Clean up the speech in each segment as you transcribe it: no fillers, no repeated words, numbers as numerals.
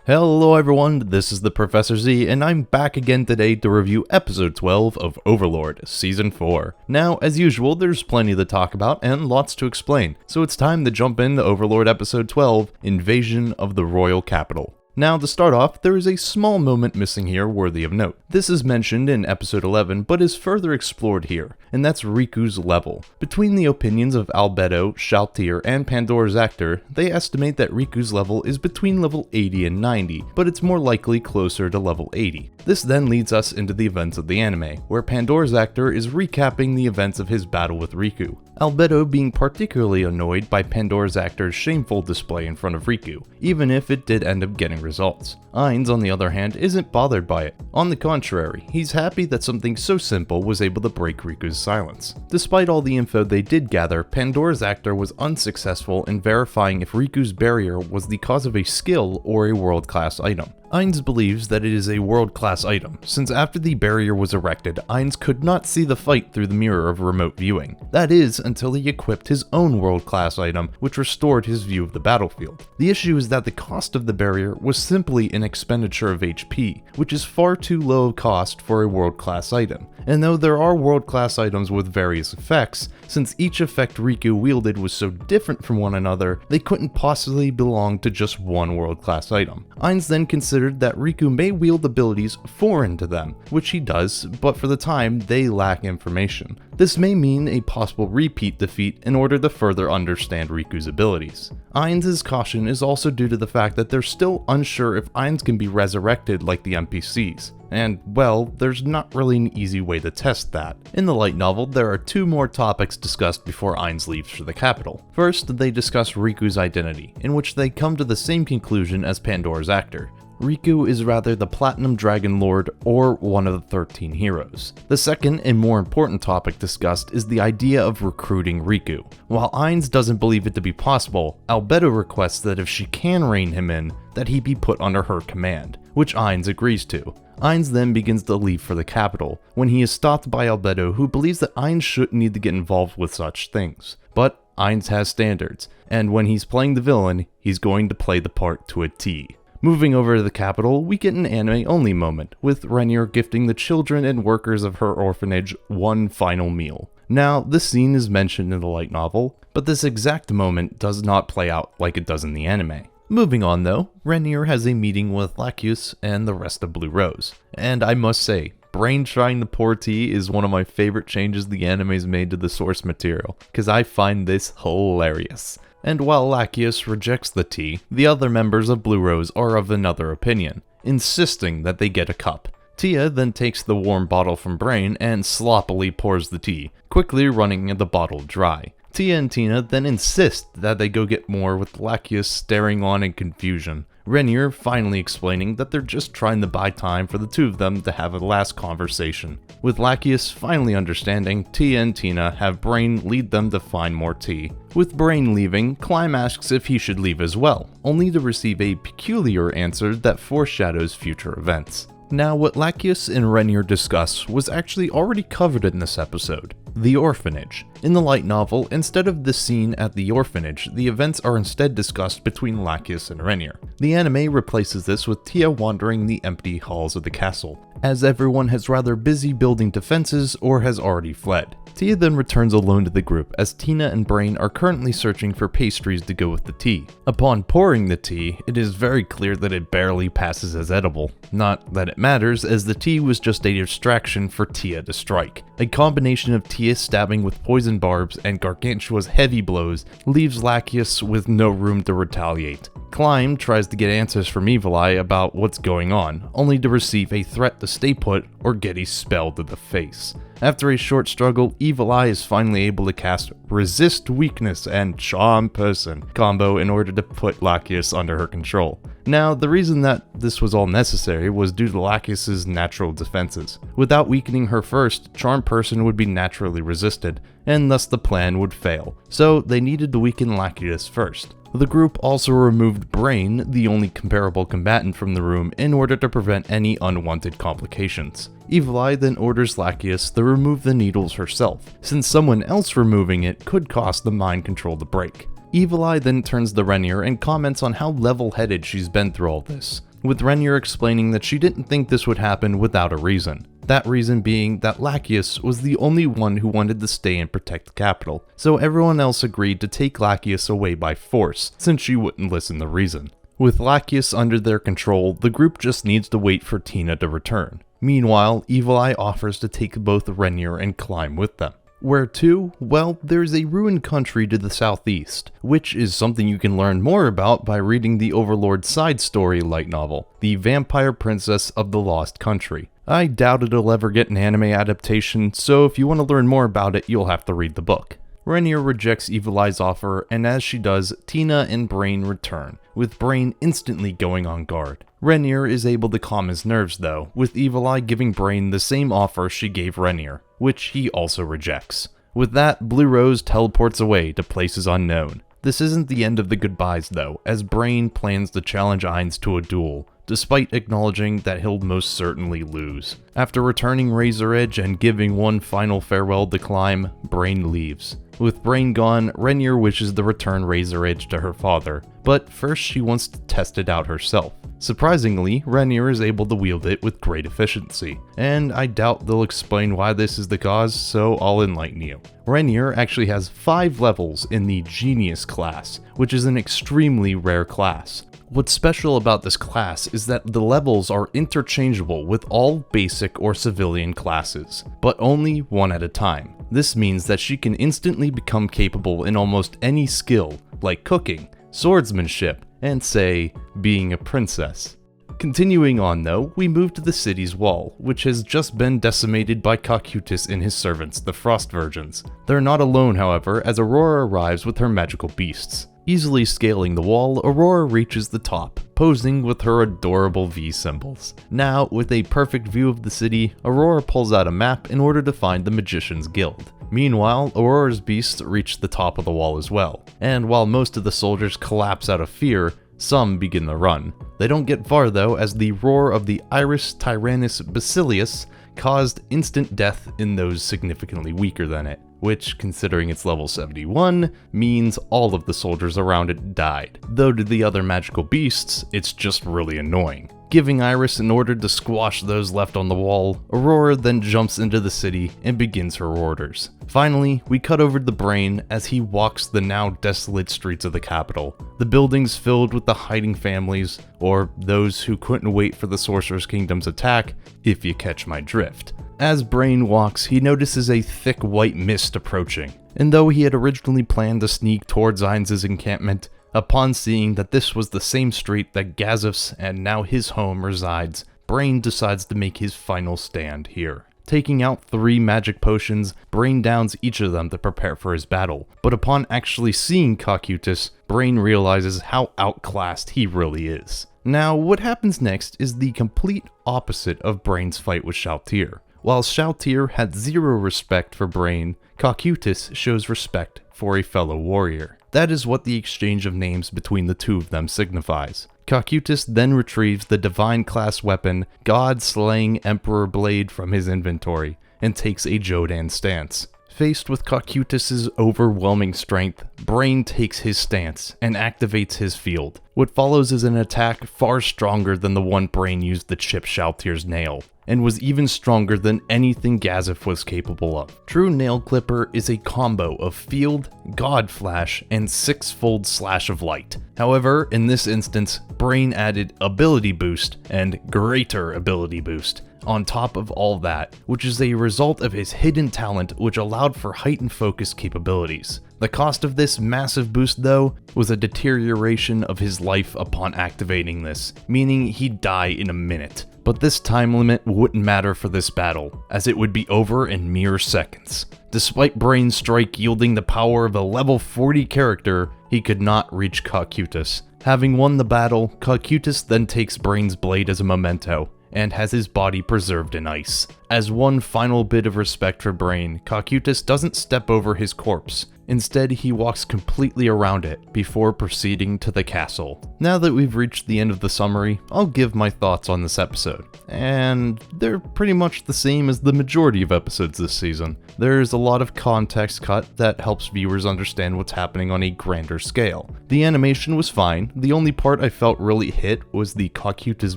Hello everyone, this is the Professor Z, and I'm back again today to review episode 12 of Overlord, season 4. Now, as usual, there's plenty to talk about and lots to explain, so it's time to jump into Overlord episode 12, Invasion of the Royal Capital. Now, to start off, there is a small moment missing here worthy of note. This is mentioned in episode 11, but is further explored here, and that's Riku's level. Between the opinions of Albedo, Shaltir, and Pandora's actor, they estimate that Riku's level is between level 80 and 90, but it's more likely closer to level 80. This then leads us into the events of the anime, where Pandora's actor is recapping the events of his battle with Riku. Albedo being particularly annoyed by Pandora's actor's shameful display in front of Riku, even if it did end up getting results. Ainz, on the other hand, isn't bothered by it. On the contrary, he's happy that something so simple was able to break Riku's silence. Despite all the info they did gather, Pandora's actor was unsuccessful in verifying if Riku's barrier was the cause of a skill or a world-class item. Ainz believes that it is a world-class item, since after the barrier was erected, Ainz could not see the fight through the mirror of remote viewing. That is, until he equipped his own world-class item, which restored his view of the battlefield. The issue is that the cost of the barrier was simply an expenditure of HP, which is far too low of cost for a world-class item. And though there are world-class items with various effects, since each effect Riku wielded was so different from one another, they couldn't possibly belong to just one world-class item. Ainz then considered that Riku may wield abilities foreign to them, which he does, but for the time, they lack information. This may mean a possible repeat defeat in order to further understand Riku's abilities. Ainz's caution is also due to the fact that they're still unsure if Ainz can be resurrected like the NPCs. And, well, there's not really an easy way to test that. In the light novel, there are two more topics discussed before Ainz leaves for the capital. First, they discuss Riku's identity, in which they come to the same conclusion as Pandora's actor. Riku is rather the Platinum Dragon Lord or one of the 13 heroes. The second and more important topic discussed is the idea of recruiting Riku. While Ainz doesn't believe it to be possible, Albedo requests that if she can rein him in, that he be put under her command, which Ainz agrees to. Ainz then begins to leave for the capital, when he is stopped by Albedo, who believes that Ainz shouldn't need to get involved with such things. But Ainz has standards, and when he's playing the villain, he's going to play the part to a T. Moving over to the capital, we get an anime-only moment, with Renier gifting the children and workers of her orphanage one final meal. Now, this scene is mentioned in the light novel, but this exact moment does not play out like it does in the anime. Moving on though, Renier has a meeting with Lacus and the rest of Blue Rose. And I must say, Brain trying to pour tea is one of my favorite changes the anime's made to the source material, because I find this hilarious. And while Lacus rejects the tea, the other members of Blue Rose are of another opinion, insisting that they get a cup. Tia then takes the warm bottle from Brain and sloppily pours the tea, quickly running the bottle dry. Tia and Tina then insist that they go get more, with Lacus staring on in confusion. Renier finally explaining that they're just trying to buy time for the two of them to have a last conversation. With Lacus finally understanding, Tia and Tina have Brain lead them to find more tea. With Brain leaving, Climb asks if he should leave as well, only to receive a peculiar answer that foreshadows future events. Now, what Lacus and Renier discuss was actually already covered in this episode. The Orphanage. In the light novel, instead of the scene at the orphanage, the events are instead discussed between Lacus and Renier. The anime replaces this with Tia wandering the empty halls of the castle, as everyone has rather busy building defenses or has already fled. Tia then returns alone to the group as Tina and Brain are currently searching for pastries to go with the tea. Upon pouring the tea, it is very clear that it barely passes as edible. Not that it matters, as the tea was just a distraction for Tia to strike. A combination of Tia stabbing with poison barbs and Gargantua's heavy blows leaves Lacus with no room to retaliate. Climb tries to get answers from Evil Eye about what's going on, only to receive a threat to stay put or get a spell to the face. After a short struggle, Evil Eye is finally able to cast Resist Weakness and Charm Person combo in order to put Lacus under her control. Now, the reason that this was all necessary was due to Lacus's natural defenses. Without weakening her first, Charm Person would be naturally resisted, and thus the plan would fail. So they needed to weaken Lacus first. The group also removed Brain, the only comparable combatant, from the room in order to prevent any unwanted complications. Evil Eye then orders Lacus to remove the needles herself, since someone else removing it could cause the mind control to break. Evil Eye then turns to Renier and comments on how level-headed she's been through all this. with Renier explaining that she didn't think this would happen without a reason. That reason being that Lachius was the only one who wanted to stay and protect the capital, so everyone else agreed to take Lachius away by force, since she wouldn't listen to reason. With Lachius under their control, the group just needs to wait for Tina to return. Meanwhile, Evil Eye offers to take both Renier and Climb with them. Where to? Well, there's a ruined country to the southeast, which is something you can learn more about by reading the Overlord side story light novel, The Vampire Princess of the Lost Country. I doubt it'll ever get an anime adaptation, so if you want to learn more about it, you'll have to read the book. Renier rejects Evil Eye's offer, and as she does, Tina and Brain return, with Brain instantly going on guard. Renier is able to calm his nerves though, with Evil Eye giving Brain the same offer she gave Renier, which he also rejects. With that, Blue Rose teleports away to places unknown. This isn't the end of the goodbyes though, as Brain plans to challenge Ainz to a duel, despite acknowledging that he'll most certainly lose. After returning Razor Edge and giving one final farewell to Climb, Brain leaves. With Brain gone, Renier wishes to return Razor Edge to her father, but first she wants to test it out herself. Surprisingly, Renier is able to wield it with great efficiency, and I doubt they'll explain why this is the cause, so I'll enlighten you. Renier actually has 5 levels in the Genius class, which is an extremely rare class. What's special about this class is that the levels are interchangeable with all basic or civilian classes, but only one at a time. This means that she can instantly become capable in almost any skill, like cooking, swordsmanship, and say, being a princess. Continuing on though, we move to the city's wall, which has just been decimated by Cocytus and his servants, the Frost Virgins. They're not alone however, as Aurora arrives with her magical beasts. Easily scaling the wall, Aurora reaches the top, posing with her adorable V symbols. Now, with a perfect view of the city, Aurora pulls out a map in order to find the Magician's Guild. Meanwhile, Aurora's beasts reach the top of the wall as well, and while most of the soldiers collapse out of fear, some begin to run. They don't get far though, as the roar of the Iris Tyrannus Basilius caused instant death in those significantly weaker than it, which, considering it's level 71, means all of the soldiers around it died. Though to the other magical beasts, it's just really annoying. Giving Iris an order to squash those left on the wall, Aurora then jumps into the city and begins her orders. Finally, we cut over to Brain as he walks the now desolate streets of the capital, the buildings filled with the hiding families, or those who couldn't wait for the Sorcerer's Kingdom's attack, if you catch my drift. As Brain walks, he notices a thick white mist approaching, and though he had originally planned to sneak towards Ainz's encampment, upon seeing that this was the same street that Gazif's and now his home resides, Brain decides to make his final stand here. Taking out 3 magic potions, Brain downs each of them to prepare for his battle, but upon actually seeing Cocytus, Brain realizes how outclassed he really is. Now, what happens next is the complete opposite of Brain's fight with Shalltear. While Shalltear had 0 respect for Brain, Cocytus shows respect for a fellow warrior. That is what the exchange of names between the two of them signifies. Cocytus then retrieves the divine class weapon God-slaying Emperor Blade from his inventory and takes a Jodan stance. Faced with Cocytus's overwhelming strength, Brain takes his stance and activates his field. What follows is an attack far stronger than the one Brain used to chip Shalltear's nail, and was even stronger than anything Gazif was capable of. True Nail Clipper is a combo of field, God Flash, and 6-fold slash of light. However, in this instance, Brain added ability boost and greater ability boost on top of all that, which is a result of his hidden talent which allowed for heightened focus capabilities. The cost of this massive boost though was a deterioration of his life upon activating this, meaning he'd die in a minute. But this time limit wouldn't matter for this battle, as it would be over in mere seconds. Despite Brain's strike yielding the power of a level 40 character, he could not reach Cocytus. Having won the battle, Cocytus then takes Brain's blade as a memento, and has his body preserved in ice. As one final bit of respect for Brain, Cocytus doesn't step over his corpse, Instead, he walks completely around it before proceeding to the castle. Now that we've reached the end of the summary, I'll give my thoughts on this episode. And they're pretty much the same as the majority of episodes this season. There's a lot of context cut that helps viewers understand what's happening on a grander scale. The animation was fine, the only part I felt really hit was the Kakuta's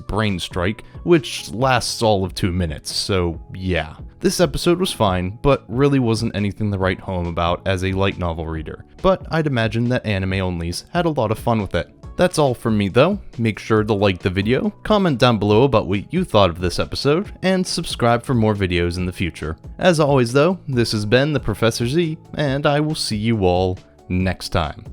brain strike, which lasts all of 2 minutes, so yeah. This episode was fine, but really wasn't anything to write home about as a light novel reader, but I'd imagine that anime onlys had a lot of fun with it. That's all from me though. Make sure to like the video, comment down below about what you thought of this episode, and subscribe for more videos in the future. As always though, this has been the Professor Z, and I will see you all next time.